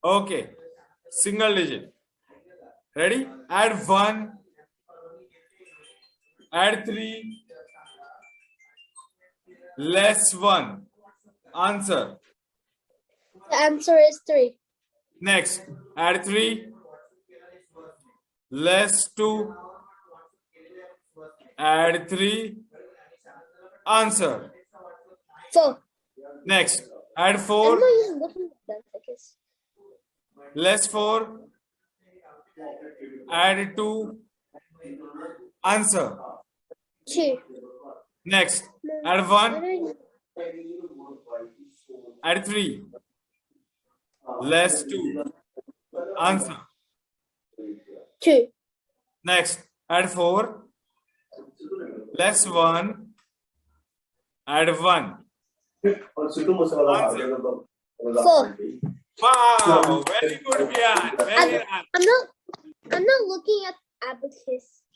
Okay. Single digit. Ready? Add 1. Add 3. Less 1. Answer. The answer is 3. Next. Add 3. Less 2. Add 3. Answer. 4. Next. Add I'm 4. not even looking at that, I guess. Less 4. Add 2. Answer. 2. Next. Add I 1. don't Add 3. Less 2. Answer. 2. Next. Add 4. Less 1. Add 1. Answer. 4. Wow. Very good, Viaan. Very nice. I'm not looking at abacus.